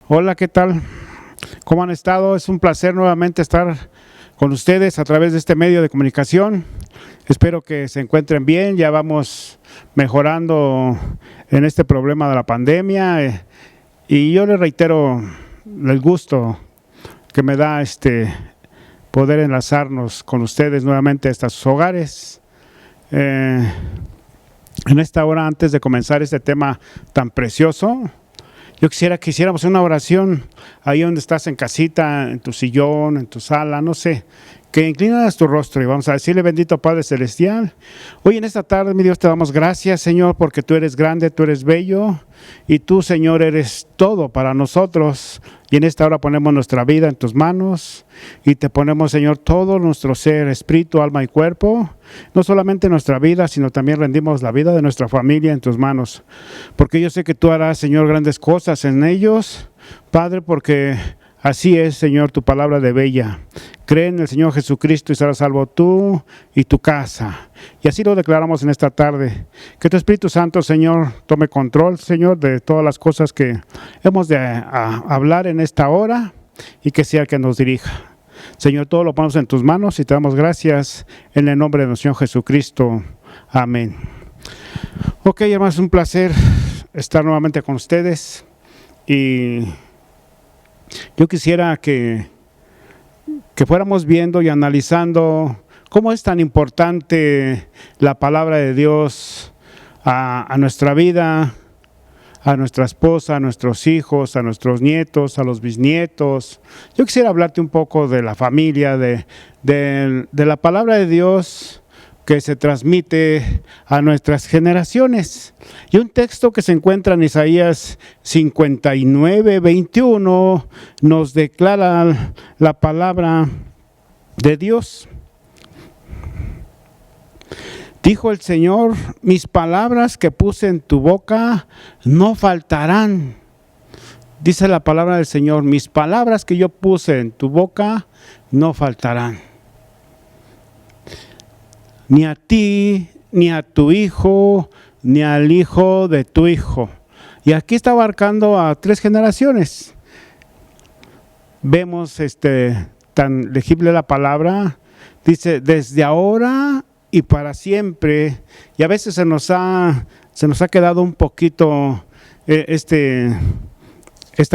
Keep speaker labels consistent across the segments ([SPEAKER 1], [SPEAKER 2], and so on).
[SPEAKER 1] Hola, ¿qué tal? ¿Cómo han estado? Es un placer nuevamente estar con ustedes a través de este medio de comunicación. Espero que se encuentren bien. Ya vamos mejorando en este problema de la pandemia. Y yo les reitero el gusto que me da poder enlazarnos con ustedes nuevamente hasta sus hogares. En esta hora, antes de comenzar este tema tan precioso, yo quisiera que hiciéramos una oración ahí donde estás en casita, en tu sillón, en tu sala, no sé, que inclinas tu rostro y vamos a decirle: bendito Padre Celestial, hoy en esta tarde, mi Dios, te damos gracias, Señor, porque tú eres grande, tú eres bello y tú, Señor, eres todo para nosotros. Y en esta hora ponemos nuestra vida en tus manos y te ponemos, Señor, todo nuestro ser, espíritu, alma y cuerpo. No solamente nuestra vida, sino también rendimos la vida de nuestra familia en tus manos. Porque yo sé que tú harás, Señor, grandes cosas en ellos, Padre, porque así es, Señor, tu palabra de bella. Cree en el Señor Jesucristo y serás salvo tú y tu casa. Y así lo declaramos en esta tarde. Que tu Espíritu Santo, Señor, tome control, Señor, de todas las cosas que hemos de hablar en esta hora y que sea el que nos dirija. Señor, todo lo ponemos en tus manos y te damos gracias en el nombre de nuestro Señor Jesucristo. Amén. Ok, hermanos, es un placer estar nuevamente con ustedes y yo quisiera que fuéramos viendo y analizando cómo es tan importante la palabra de Dios a nuestra vida, a nuestra esposa, a nuestros hijos, a nuestros nietos, a los bisnietos. Yo quisiera hablarte un poco de la familia, de la palabra de Dios que se transmite a nuestras generaciones. Y un texto que se encuentra en Isaías 59, 21, nos declara la palabra de Dios. Dijo el Señor: mis palabras que puse en tu boca no faltarán. Dice la palabra del Señor: mis palabras que yo puse en tu boca no faltarán. Ni a ti, ni a tu hijo, ni al hijo de tu hijo. Y aquí está abarcando a 3 generaciones. Vemos tan legible la palabra. Dice: desde ahora y para siempre. Y a veces se nos ha quedado un poquito esta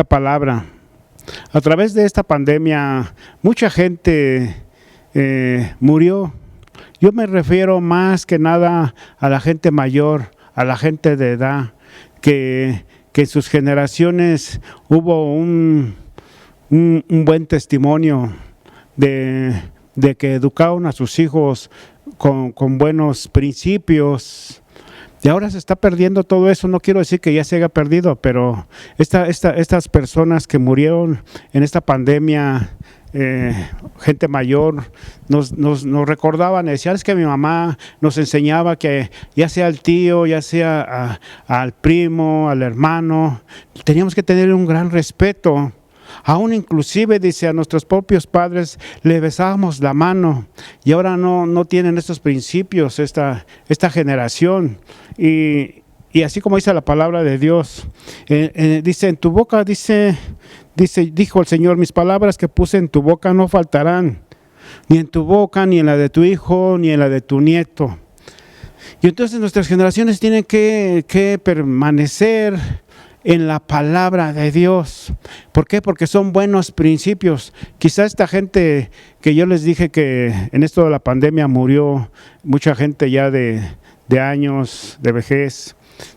[SPEAKER 1] palabra. A través de esta pandemia, mucha gente murió. Yo me refiero más que nada a la gente mayor, a la gente de edad, que en sus generaciones hubo un buen testimonio de que educaron a sus hijos con buenos principios. Y ahora se está perdiendo todo eso. No quiero decir que ya se haya perdido, pero estas personas que murieron en esta pandemia, gente mayor, nos recordaban, decían: es que mi mamá nos enseñaba que ya sea al tío, ya sea al primo, al hermano, teníamos que tener un gran respeto. Aún inclusive, dice, a nuestros propios padres le besábamos la mano, y ahora no tienen estos principios esta generación. Y así como dice la palabra de Dios, dice: en tu boca, dijo el Señor, mis palabras que puse en tu boca no faltarán, ni en tu boca, ni en la de tu hijo, ni en la de tu nieto. Y entonces nuestras generaciones tienen que permanecer en la palabra de Dios. ¿Por qué? Porque son buenos principios. Quizá esta gente que yo les dije que en esto de la pandemia murió mucha gente ya de años, de vejez,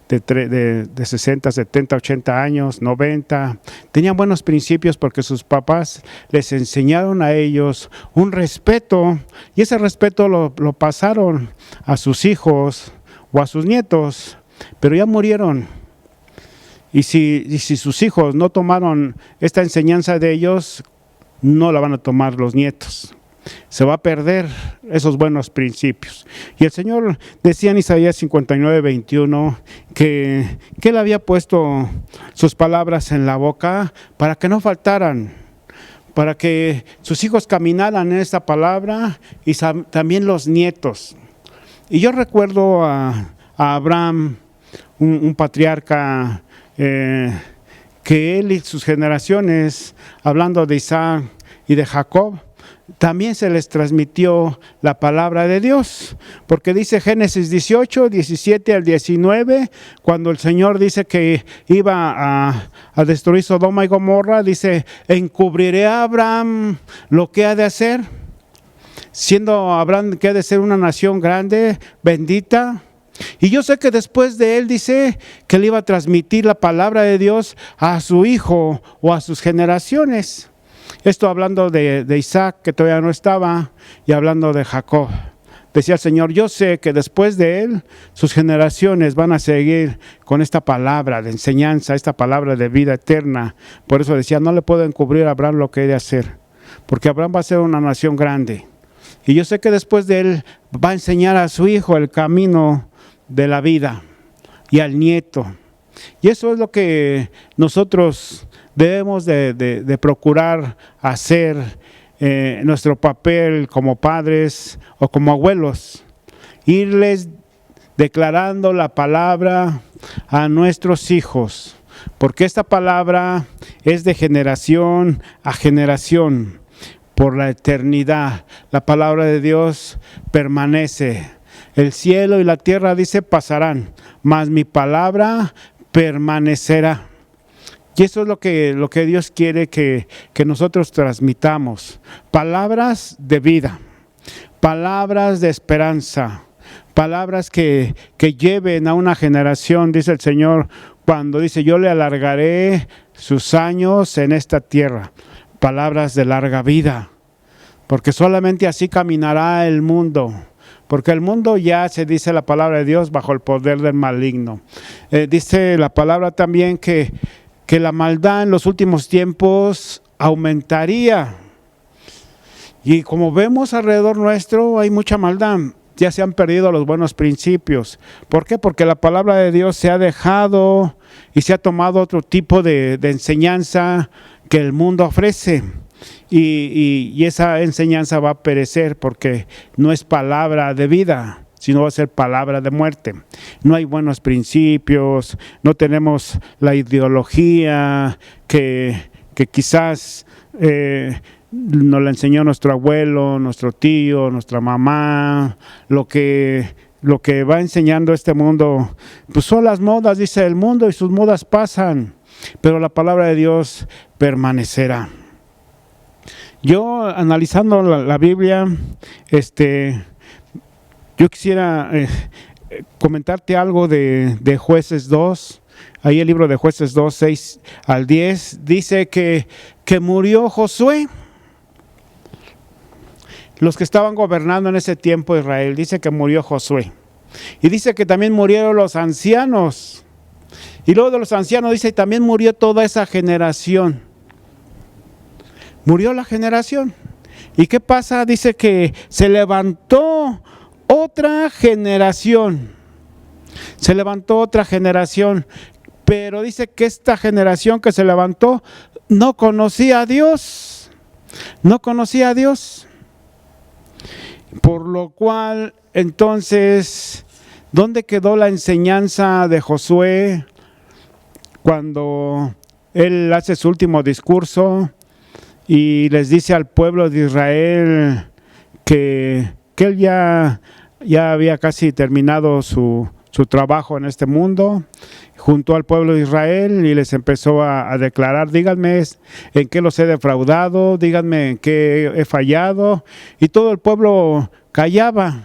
[SPEAKER 1] de 60, 70, 80 años, 90, tenían buenos principios porque sus papás les enseñaron a ellos un respeto, y ese respeto lo pasaron a sus hijos o a sus nietos, pero ya murieron. Y si sus hijos no tomaron esta enseñanza de ellos, no la van a tomar los nietos. Se va a perder esos buenos principios. Y el Señor decía en Isaías 59, 21 que Él había puesto sus palabras en la boca para que no faltaran, para que sus hijos caminaran en esta palabra y también los nietos. Y yo recuerdo a Abraham, un patriarca que él y sus generaciones, hablando de Isaac y de Jacob, también se les transmitió la palabra de Dios, porque dice Génesis 18, 17 al 19, cuando el Señor dice que iba a destruir Sodoma y Gomorra, dice: encubriré a Abraham lo que ha de hacer, siendo Abraham que ha de ser una nación grande, bendita. Y yo sé que después de él, dice que le iba a transmitir la palabra de Dios a su hijo o a sus generaciones. Esto hablando de Isaac, que todavía no estaba, y hablando de Jacob. Decía el Señor: yo sé que después de él, sus generaciones van a seguir con esta palabra de enseñanza, esta palabra de vida eterna. Por eso decía: no le puedo encubrir a Abraham lo que he de hacer, porque Abraham va a ser una nación grande. Y yo sé que después de él va a enseñar a su hijo el camino de la vida, y al nieto. Y eso es lo que nosotros debemos de procurar hacer, nuestro papel como padres o como abuelos, irles declarando la palabra a nuestros hijos, porque esta palabra es de generación a generación, por la eternidad. La palabra de Dios permanece. El cielo y la tierra, dice, pasarán, mas mi palabra permanecerá. Y eso es lo que Dios quiere que nosotros transmitamos. Palabras de vida, palabras de esperanza, palabras que lleven a una generación, dice el Señor, cuando dice: yo le alargaré sus años en esta tierra. Palabras de larga vida, porque solamente así caminará el mundo. Porque el mundo ya, se dice la palabra de Dios, bajo el poder del maligno. Dice la palabra también que la maldad en los últimos tiempos aumentaría. Y como vemos alrededor nuestro, hay mucha maldad. Ya se han perdido los buenos principios. ¿Por qué? Porque la palabra de Dios se ha dejado y se ha tomado otro tipo de enseñanza que el mundo ofrece. Y esa enseñanza va a perecer, porque no es palabra de vida, sino va a ser palabra de muerte. No hay buenos principios, no tenemos la ideología que quizás nos la enseñó nuestro abuelo, nuestro tío, nuestra mamá. Lo que va enseñando este mundo, pues son las modas, dice el mundo, y sus modas pasan, pero la palabra de Dios permanecerá. Yo, analizando la Biblia, yo quisiera comentarte algo de Jueces 2. Ahí el libro de Jueces 2, 6 al 10, dice que murió Josué. Los que estaban gobernando en ese tiempo Israel, dice que murió Josué. Y dice que también murieron los ancianos. Y luego de los ancianos dice: también murió toda esa generación. Murió la generación. ¿Y qué pasa? Dice que se levantó otra generación. Se levantó otra generación. Pero dice que esta generación que se levantó no conocía a Dios. No conocía a Dios. Por lo cual, entonces, ¿dónde quedó la enseñanza de Josué cuando él hace su último discurso y les dice al pueblo de Israel que él ya había casi terminado su trabajo en este mundo, junto al pueblo de Israel, y les empezó a declarar: díganme en qué los he defraudado, díganme en qué he fallado? Y todo el pueblo callaba.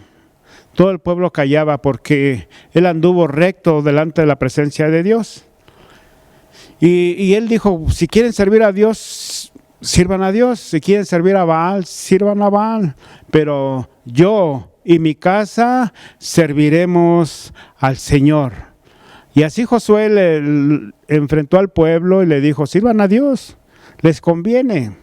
[SPEAKER 1] Todo el pueblo callaba, porque él anduvo recto delante de la presencia de Dios. Y él dijo: si quieren servir a Dios, sirvan a Dios. Si quieren servir a Baal, sirvan a Baal. Pero yo y mi casa serviremos al Señor. Y así Josué le enfrentó al pueblo y le dijo: sirvan a Dios, les conviene.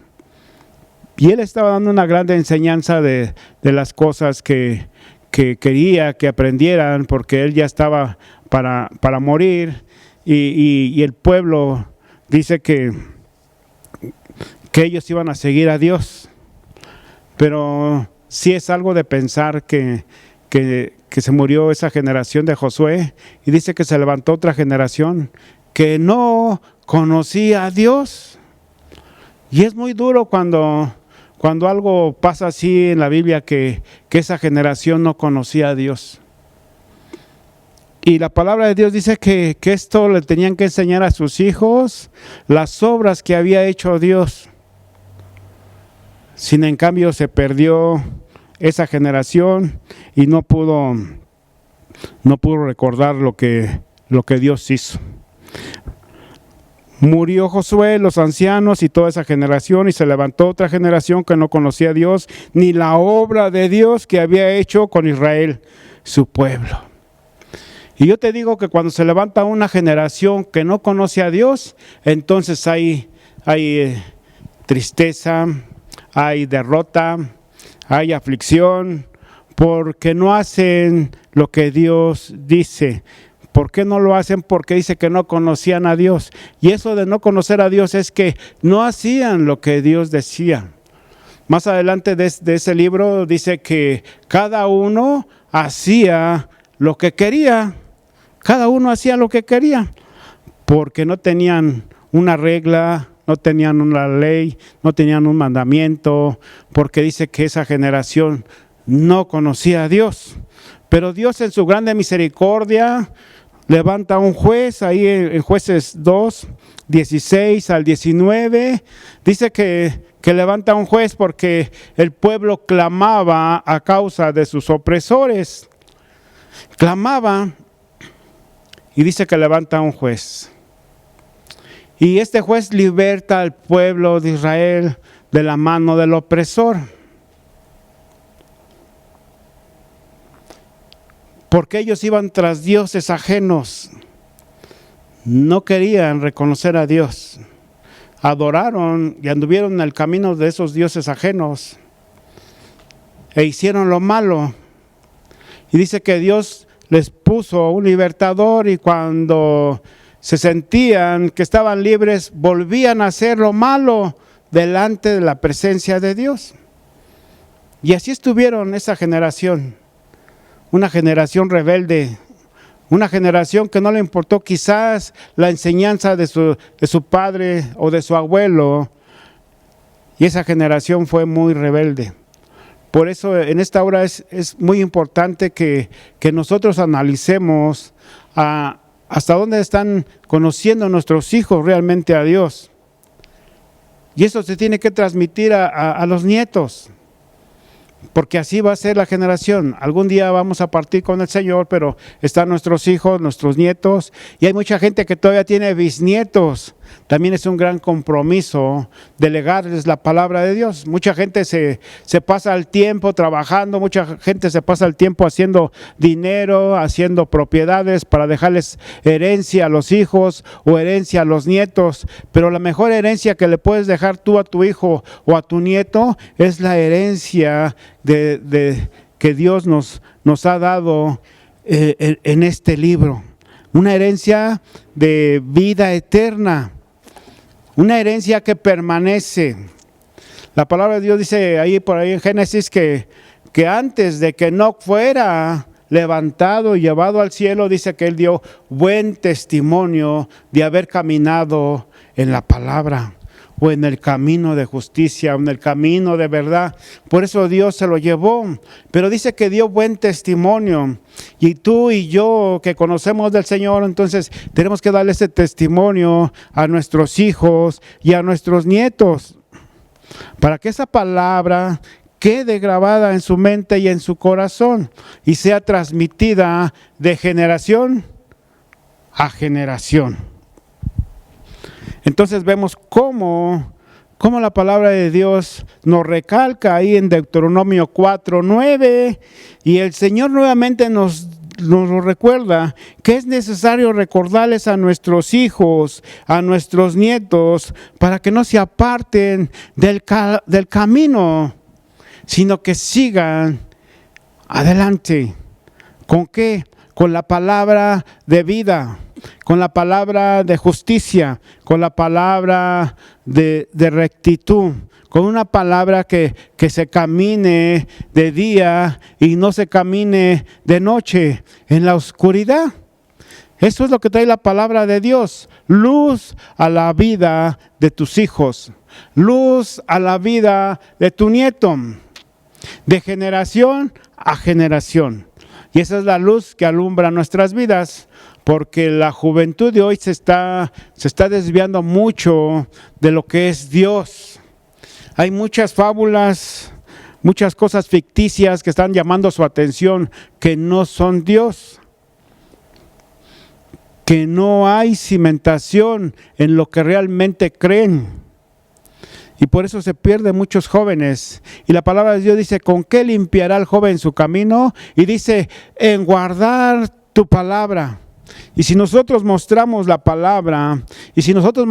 [SPEAKER 1] Y él estaba dando una gran enseñanza de las cosas que quería que aprendieran, porque él ya estaba para morir. Y el pueblo dice que ellos iban a seguir a Dios. Pero sí es algo de pensar que se murió esa generación de Josué, y dice que se levantó otra generación que no conocía a Dios. Y es muy duro cuando algo pasa así en la Biblia, que esa generación no conocía a Dios. Y la palabra de Dios dice que esto le tenían que enseñar a sus hijos, las obras que había hecho Dios. Sin en cambio se perdió esa generación y no pudo recordar lo que Dios hizo. Murió Josué, los ancianos y toda esa generación, y se levantó otra generación que no conocía a Dios, ni la obra de Dios que había hecho con Israel, su pueblo. Y yo te digo que cuando se levanta una generación que no conoce a Dios, entonces hay tristeza, hay derrota, hay aflicción, porque no hacen lo que Dios dice. ¿Por qué no lo hacen? Porque dice que no conocían a Dios. Y eso de no conocer a Dios es que no hacían lo que Dios decía. Más adelante de ese libro dice que cada uno hacía lo que quería. Cada uno hacía lo que quería. Porque no tenían una regla, no tenían una ley, no tenían un mandamiento. Porque dice que esa generación no conocía a Dios. Pero Dios en su grande misericordia levanta un juez, ahí en Jueces 2, 16 al 19, dice que levanta un juez porque el pueblo clamaba a causa de sus opresores. Clamaba y dice que levanta un juez. Y este juez liberta al pueblo de Israel de la mano del opresor. Porque ellos iban tras dioses ajenos, no querían reconocer a Dios, adoraron y anduvieron en el camino de esos dioses ajenos e hicieron lo malo. Y dice que Dios les puso un libertador, y cuando se sentían que estaban libres, volvían a hacer lo malo delante de la presencia de Dios. Y así estuvieron esa generación. Una generación rebelde, una generación que no le importó quizás la enseñanza de su padre o de su abuelo, y esa generación fue muy rebelde. Por eso en esta hora es muy importante que nosotros analicemos hasta dónde están conociendo nuestros hijos realmente a Dios. Y eso se tiene que transmitir a los nietos. Porque así va a ser la generación. Algún día vamos a partir con el Señor, pero están nuestros hijos, nuestros nietos, y hay mucha gente que todavía tiene bisnietos. También es un gran compromiso delegarles la palabra de Dios. Mucha gente se pasa el tiempo trabajando, mucha gente se pasa el tiempo haciendo dinero, haciendo propiedades para dejarles herencia a los hijos o herencia a los nietos. Pero la mejor herencia que le puedes dejar tú a tu hijo o a tu nieto es la herencia que Dios nos ha dado en este libro. Una herencia de vida eterna, una herencia que permanece. La palabra de Dios dice por ahí en Génesis que antes de que Enoc fuera levantado y llevado al cielo, dice que él dio buen testimonio de haber caminado en la palabra, o en el camino de justicia, o en el camino de verdad. Por eso Dios se lo llevó. Pero dice que dio buen testimonio. Y tú y yo que conocemos del Señor, entonces tenemos que darle ese testimonio a nuestros hijos y a nuestros nietos, para que esa palabra quede grabada en su mente y en su corazón y sea transmitida de generación a generación. Entonces vemos cómo la palabra de Dios nos recalca ahí en Deuteronomio 4:9, y el Señor nuevamente nos recuerda que es necesario recordarles a nuestros hijos, a nuestros nietos, para que no se aparten del camino, sino que sigan adelante. ¿Con qué? Con la palabra de vida, con la palabra de justicia, con la palabra de rectitud, con una palabra que se camine de día y no se camine de noche en la oscuridad. Eso es lo que trae la palabra de Dios. Luz a la vida de tus hijos. Luz a la vida de tu nieto. De generación a generación. Y esa es la luz que alumbra nuestras vidas. Porque la juventud de hoy se está desviando mucho de lo que es Dios. Hay muchas fábulas, muchas cosas ficticias que están llamando su atención, que no son Dios. Que no hay cimentación en lo que realmente creen. Y por eso se pierden muchos jóvenes. Y la palabra de Dios dice, ¿con qué limpiará el joven su camino? Y dice, en guardar tu palabra. Y si nosotros mostramos la palabra, y si nosotros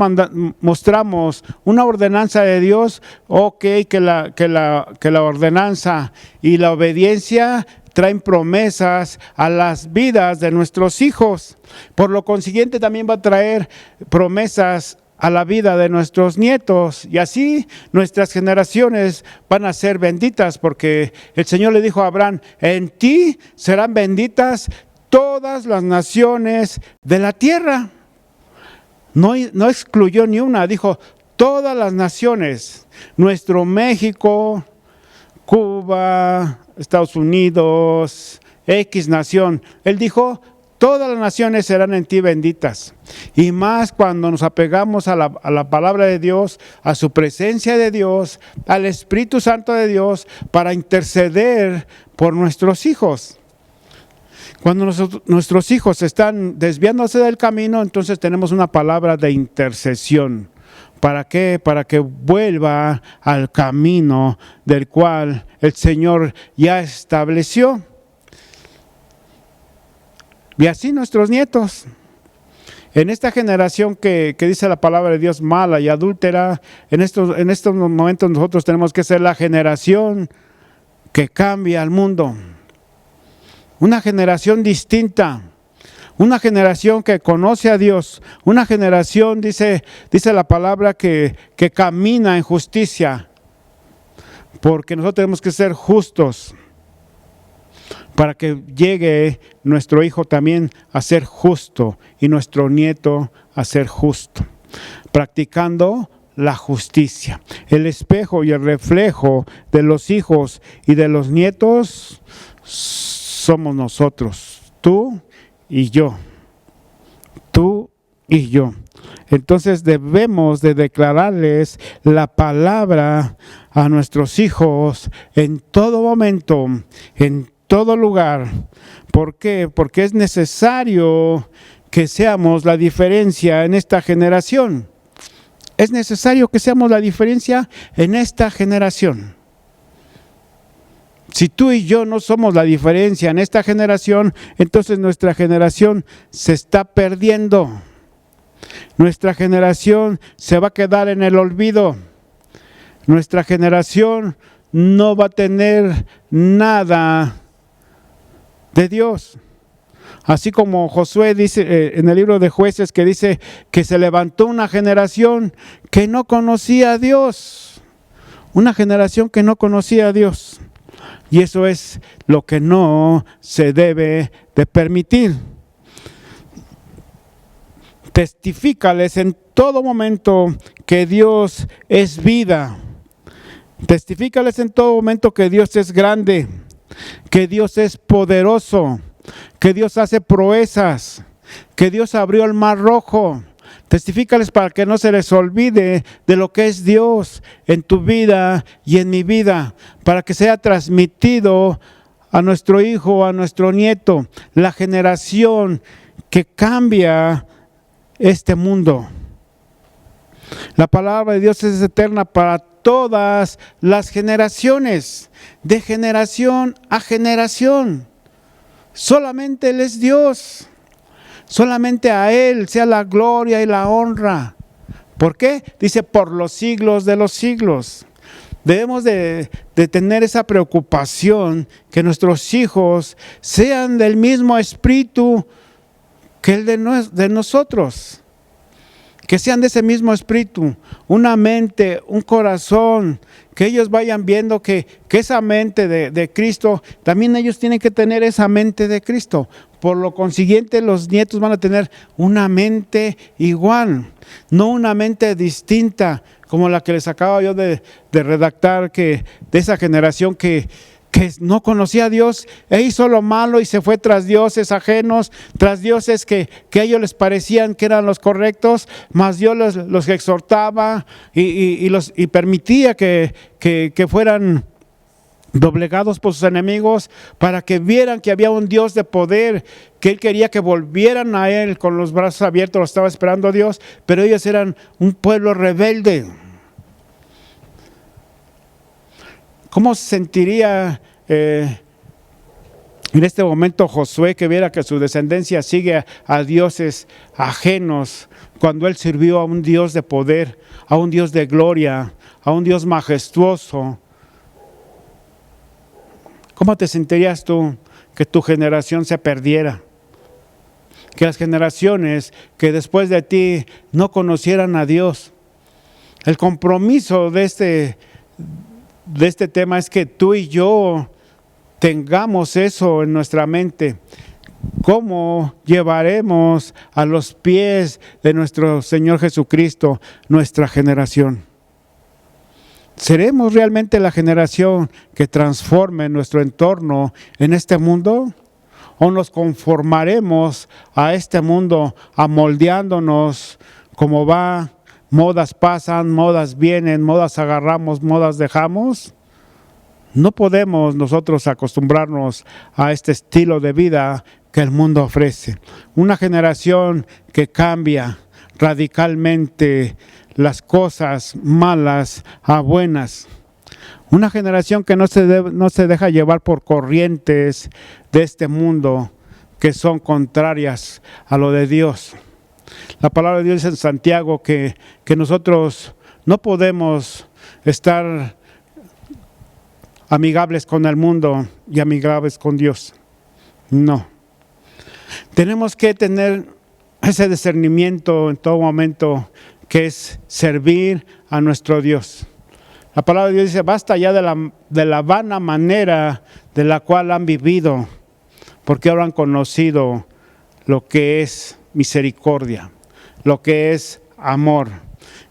[SPEAKER 1] mostramos una ordenanza de Dios, ok, que la ordenanza y la obediencia traen promesas a las vidas de nuestros hijos. Por lo consiguiente también va a traer promesas a la vida de nuestros nietos, y así nuestras generaciones van a ser benditas, porque el Señor le dijo a Abraham, en ti serán benditas todas las naciones de la tierra. No excluyó ni una, dijo todas las naciones. Nuestro México, Cuba, Estados Unidos, X nación. Él dijo, todas las naciones serán en ti benditas. Y más cuando nos apegamos a la palabra de Dios, a su presencia de Dios, al Espíritu Santo de Dios, para interceder por nuestros hijos. Cuando nuestros hijos están desviándose del camino, entonces tenemos una palabra de intercesión. ¿Para qué? Para que vuelva al camino del cual el Señor ya estableció. Y así nuestros nietos. En esta generación que dice la palabra de Dios mala y adúltera, en estos momentos nosotros tenemos que ser la generación que cambia al mundo. Una generación distinta, una generación que conoce a Dios, una generación, dice la palabra, que camina en justicia, porque nosotros tenemos que ser justos, para que llegue nuestro hijo también a ser justo y nuestro nieto a ser justo, practicando la justicia. El espejo y el reflejo de los hijos y de los nietos somos nosotros, tú y yo, tú y yo. Entonces debemos de declararles la palabra a nuestros hijos en todo momento, en todo lugar. ¿Por qué? Porque es necesario que seamos la diferencia en esta generación. Es necesario que seamos la diferencia en esta generación. Si tú y yo no somos la diferencia en esta generación, entonces nuestra generación se está perdiendo. Nuestra generación se va a quedar en el olvido. Nuestra generación no va a tener nada de Dios. Así como Josué dice en el libro de Jueces, que dice que se levantó una generación que no conocía a Dios. Una generación que no conocía a Dios. Y eso es lo que no se debe de permitir. Testifícales en todo momento que Dios es vida. Testifícales en todo momento que Dios es grande, que Dios es poderoso, que Dios hace proezas, que Dios abrió el mar rojo. Testifícales para que no se les olvide de lo que es Dios en tu vida y en mi vida, para que sea transmitido a nuestro hijo, a nuestro nieto, la generación que cambia este mundo. La palabra de Dios es eterna para todas las generaciones, de generación a generación. Solamente Él es Dios. Solamente a Él sea la gloria y la honra. ¿Por qué? Dice, por los siglos de los siglos. Debemos de tener esa preocupación que nuestros hijos sean del mismo espíritu que el de nosotros. que sean de ese mismo espíritu, una mente, un corazón, que ellos vayan viendo que esa mente de Cristo, también ellos tienen que tener esa mente de Cristo. Por lo consiguiente, los nietos van a tener una mente igual, no una mente distinta, como la que les acabo yo de redactar, que de esa generación que no conocía a Dios e hizo lo malo y se fue tras dioses ajenos, tras dioses que a ellos les parecían que eran los correctos, mas Dios los exhortaba y permitía que fueran doblegados por sus enemigos, para que vieran que había un Dios de poder, que Él quería que volvieran a Él con los brazos abiertos. Lo estaba esperando Dios, pero ellos eran un pueblo rebelde. ¿Cómo se sentiría en este momento Josué, que viera que su descendencia sigue a dioses ajenos, cuando él sirvió a un Dios de poder, a un Dios de gloria, a un Dios majestuoso? ¿Cómo te sentirías tú que tu generación se perdiera? Que las generaciones que después de ti no conocieran a Dios. El compromiso de este tema es que tú y yo tengamos eso en nuestra mente. ¿Cómo llevaremos a los pies de nuestro Señor Jesucristo nuestra generación? ¿Seremos realmente la generación que transforme nuestro entorno en este mundo? ¿O nos conformaremos a este mundo amoldeándonos como va? Modas pasan, modas vienen, modas agarramos, modas dejamos. No podemos nosotros acostumbrarnos a este estilo de vida que el mundo ofrece. Una generación que cambia radicalmente las cosas malas a buenas. Una generación que no se deja llevar por corrientes de este mundo que son contrarias a lo de Dios. La palabra de Dios dice en Santiago que nosotros no podemos estar amigables con el mundo y amigables con Dios. No. Tenemos que tener ese discernimiento en todo momento, que es servir a nuestro Dios. La palabra de Dios dice, basta ya de la vana manera de la cual han vivido, porque ahora han conocido lo que es misericordia, lo que es amor.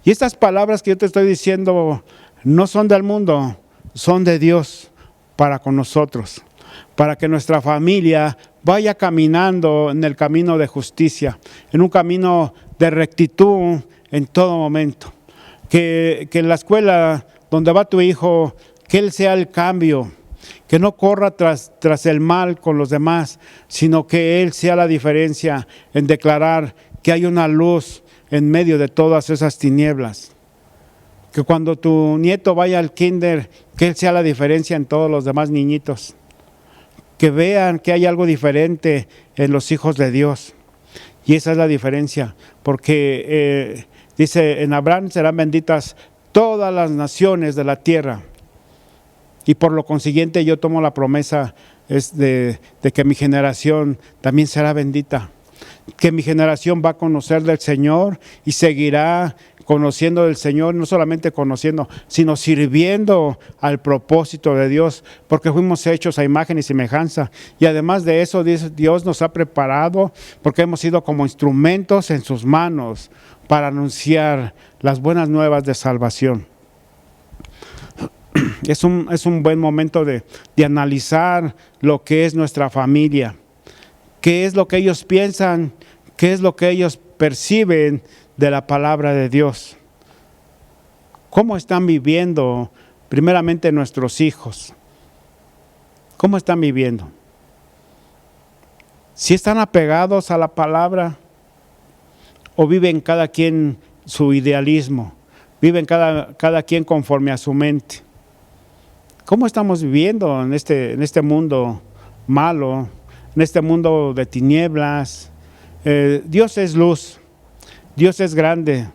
[SPEAKER 1] Y estas palabras que yo te estoy diciendo no son del mundo, son de Dios para con nosotros, para que nuestra familia vaya caminando en el camino de justicia, en un camino de rectitud en todo momento. Que en la escuela donde va tu hijo, que él sea el cambio, que no corra tras el mal con los demás, sino que él sea la diferencia en declarar que hay una luz en medio de todas esas tinieblas. Que cuando tu nieto vaya al kinder, que él sea la diferencia en todos los demás niñitos. Que vean que hay algo diferente en los hijos de Dios. Y esa es la diferencia, porque dice, en Abraham serán benditas todas las naciones de la tierra. Y por lo consiguiente yo tomo la promesa de que mi generación también será bendita. Que mi generación va a conocer del Señor y seguirá conociendo del Señor, no solamente conociendo, sino sirviendo al propósito de Dios, porque fuimos hechos a imagen y semejanza. Y además de eso, Dios nos ha preparado, porque hemos sido como instrumentos en sus manos para anunciar las buenas nuevas de salvación. Es un buen momento de analizar lo que es nuestra familia, qué es lo que ellos piensan, qué es lo que ellos perciben de la palabra de Dios. ¿Cómo están viviendo primeramente nuestros hijos? ¿Cómo están viviendo? ¿Si están apegados a la palabra o viven cada quien su idealismo? ¿Viven cada quien conforme a su mente? ¿Cómo estamos viviendo en este mundo malo, en este mundo de tinieblas? Dios es luz, Dios es grande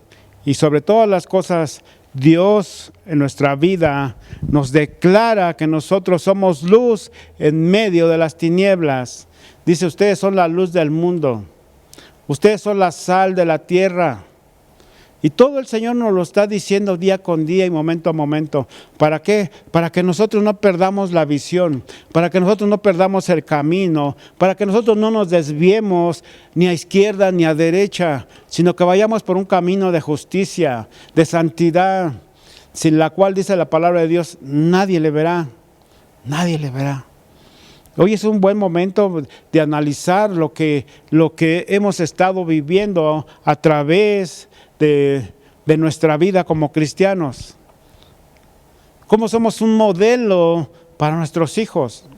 [SPEAKER 1] y sobre todas las cosas Dios en nuestra vida nos declara que nosotros somos luz en medio de las tinieblas. Dice, ustedes son la luz del mundo, ustedes son la sal de la tierra. Y todo el Señor nos lo está diciendo día con día y momento a momento. ¿Para qué? Para que nosotros no perdamos la visión, para que nosotros no perdamos el camino, para que nosotros no nos desviemos ni a izquierda ni a derecha, sino que vayamos por un camino de justicia, de santidad, sin la cual, dice la palabra de Dios, nadie le verá, nadie le verá. Hoy es un buen momento de analizar lo que hemos estado viviendo a través de nuestra vida como cristianos. Cómo somos un modelo para nuestros hijos.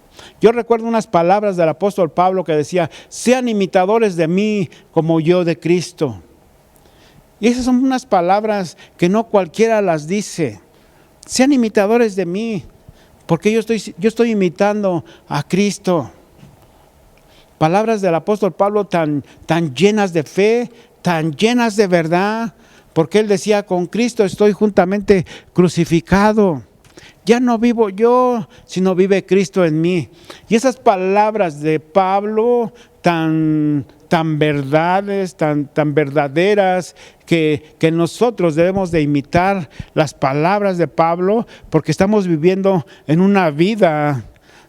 [SPEAKER 1] Yo recuerdo unas palabras del apóstol Pablo que decía: sean imitadores de mí como yo de Cristo. Y esas son unas palabras que no cualquiera las dice. Sean imitadores de mí, porque yo estoy imitando a Cristo. Palabras del apóstol Pablo tan llenas de fe, tan llenas de verdad, porque él decía: con Cristo estoy juntamente crucificado. Ya no vivo yo, sino vive Cristo en mí. Y esas palabras de Pablo tan verdades, tan verdaderas, que nosotros debemos de imitar las palabras de Pablo, porque estamos viviendo en una vida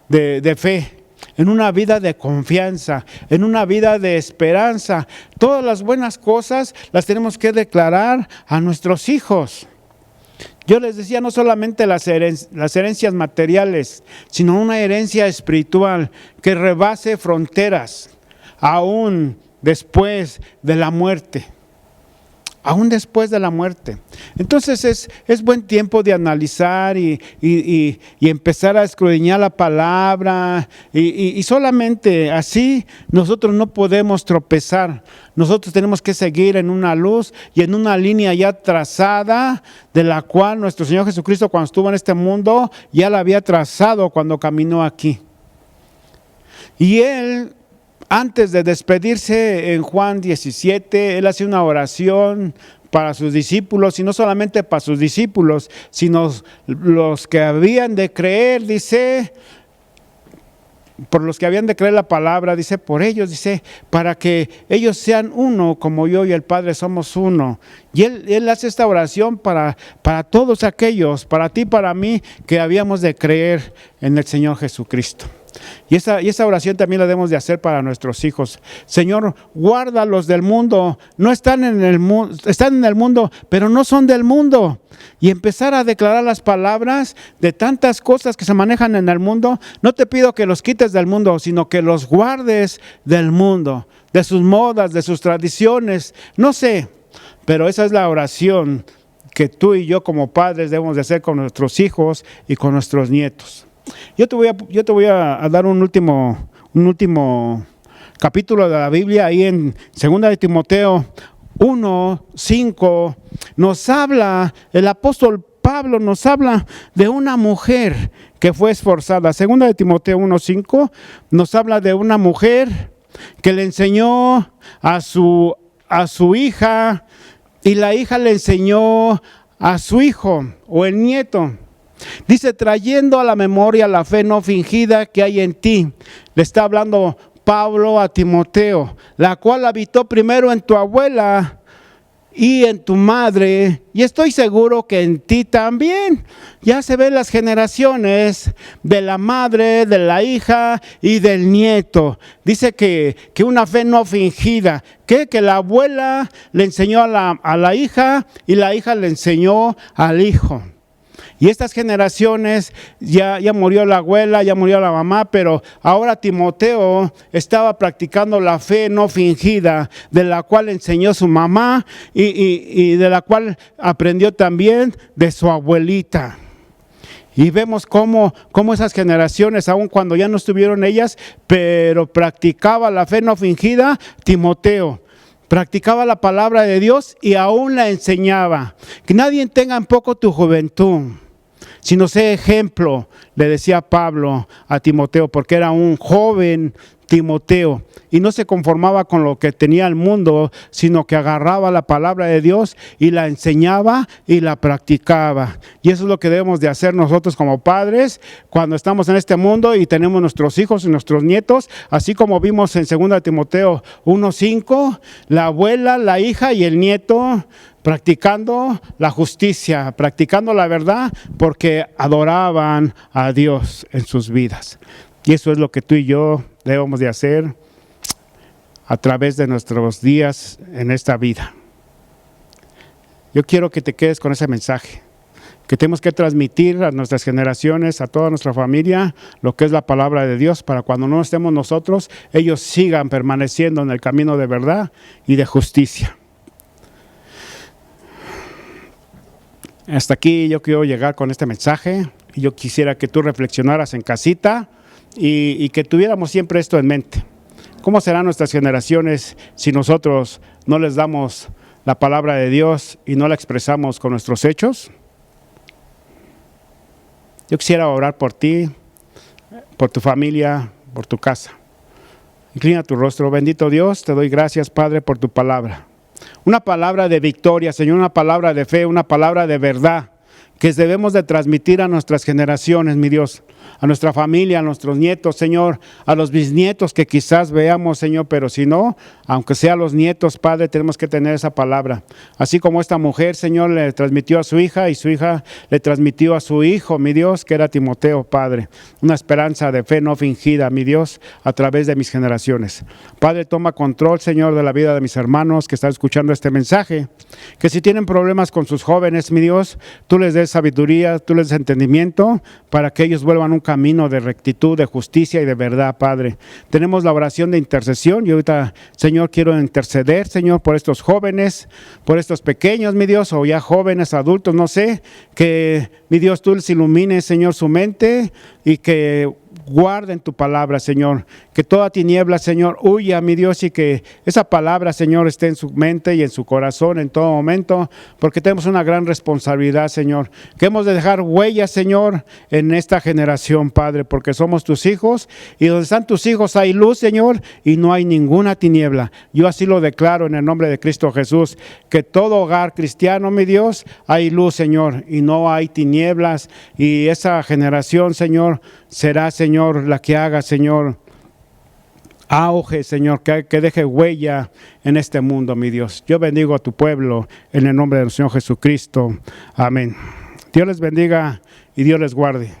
[SPEAKER 1] de fe, en una vida de confianza, en una vida de esperanza. Todas las buenas cosas las tenemos que declarar a nuestros hijos. Yo les decía, no solamente las herencias materiales, sino una herencia espiritual que rebase fronteras, aún después de la muerte. Aún después de la muerte. Entonces es buen tiempo de analizar y empezar a escudriñar la palabra, y solamente así nosotros no podemos tropezar. Nosotros tenemos que seguir en una luz y en una línea ya trazada, de la cual nuestro Señor Jesucristo, cuando estuvo en este mundo, ya la había trazado cuando caminó aquí. Y Él, antes de despedirse en Juan 17, Él hace una oración para sus discípulos, y no solamente para sus discípulos, sino los que habían de creer, dice, por los que habían de creer la palabra, dice, por ellos, dice, para que ellos sean uno, como yo y el Padre somos uno. Y Él hace esta oración para todos aquellos, para ti, para mí, que habíamos de creer en el Señor Jesucristo. Y esa oración también la debemos de hacer para nuestros hijos. Señor, guárdalos del mundo. No están en el mundo, están en el mundo, pero no son del mundo. Y empezar a declarar las palabras de tantas cosas que se manejan en el mundo. No te pido que los quites del mundo, sino que los guardes del mundo, de sus modas, de sus tradiciones. No sé, pero esa es la oración que tú y yo como padres debemos de hacer con nuestros hijos y con nuestros nietos. Yo te voy a dar un último capítulo de la Biblia, ahí en 2 de Timoteo 1:5. Nos habla, el apóstol Pablo nos habla de una mujer que fue esforzada. 2 de Timoteo 1:5 nos habla de una mujer que le enseñó a su hija, y la hija le enseñó a su hijo o el nieto. Dice, trayendo a la memoria la fe no fingida que hay en ti. Le está hablando Pablo a Timoteo, la cual habitó primero en tu abuela y en tu madre, y estoy seguro que en ti también. Ya se ven las generaciones de la madre, de la hija y del nieto. Dice que una fe no fingida, que la abuela le enseñó a la hija, y la hija le enseñó al hijo. Y estas generaciones, ya murió la abuela, ya murió la mamá, pero ahora Timoteo estaba practicando la fe no fingida, de la cual enseñó su mamá y de la cual aprendió también de su abuelita. Y vemos cómo esas generaciones, aun cuando ya no estuvieron ellas, pero practicaba la fe no fingida, Timoteo. Practicaba la palabra de Dios y aún la enseñaba. Que nadie tenga en poco tu juventud, sino sé ejemplo, le decía Pablo a Timoteo, porque era un joven Timoteo, y no se conformaba con lo que tenía el mundo, sino que agarraba la palabra de Dios y la enseñaba y la practicaba. Y eso es lo que debemos de hacer nosotros como padres cuando estamos en este mundo y tenemos nuestros hijos y nuestros nietos, así como vimos en 2 Timoteo 1:5, la abuela, la hija y el nieto practicando la justicia, practicando la verdad, porque adoraban a Dios en sus vidas. Y eso es lo que tú y yo debemos de hacer a través de nuestros días en esta vida. Yo quiero que te quedes con ese mensaje, que tenemos que transmitir a nuestras generaciones, a toda nuestra familia, lo que es la palabra de Dios, para cuando no estemos nosotros, ellos sigan permaneciendo en el camino de verdad y de justicia. Hasta aquí yo quiero llegar con este mensaje, y yo quisiera que tú reflexionaras en casita y que tuviéramos siempre esto en mente. ¿Cómo serán nuestras generaciones si nosotros no les damos la palabra de Dios y no la expresamos con nuestros hechos? Yo quisiera orar por ti, por tu familia, por tu casa. Inclina tu rostro. Bendito Dios, te doy gracias, Padre, por tu palabra. Una palabra de victoria, Señor, una palabra de fe, una palabra de verdad que debemos de transmitir a nuestras generaciones, mi Dios, a nuestra familia, a nuestros nietos, Señor, a los bisnietos que quizás veamos, Señor, pero si no, aunque sea los nietos, Padre, tenemos que tener esa palabra. Así como esta mujer, Señor, le transmitió a su hija y su hija le transmitió a su hijo, mi Dios, que era Timoteo, Padre. Una esperanza de fe no fingida, mi Dios, a través de mis generaciones. Padre, toma control, Señor, de la vida de mis hermanos que están escuchando este mensaje, que si tienen problemas con sus jóvenes, mi Dios, tú les des sabiduría, tú les des entendimiento para que ellos vuelvan a un camino de rectitud, de justicia y de verdad, Padre. Tenemos la oración de intercesión y ahorita, Señor, quiero interceder, Señor, por estos jóvenes, por estos pequeños, mi Dios, o ya jóvenes, adultos, no sé, que, mi Dios, tú les ilumines, Señor, su mente y que guarden tu palabra, Señor, que toda tiniebla, Señor, huya, mi Dios, y que esa palabra, Señor, esté en su mente y en su corazón en todo momento, porque tenemos una gran responsabilidad, Señor, que hemos de dejar huellas, Señor, en esta generación, Padre, porque somos tus hijos, y donde están tus hijos hay luz, Señor, y no hay ninguna tiniebla. Yo así lo declaro en el nombre de Cristo Jesús, que todo hogar cristiano, mi Dios, hay luz, Señor, y no hay tinieblas, y esa generación, Señor, será, Señor, la que haga, Señor, auge, Señor, que deje huella en este mundo, mi Dios. Yo bendigo a tu pueblo en el nombre del Señor Jesucristo. Amén. Dios les bendiga y Dios les guarde.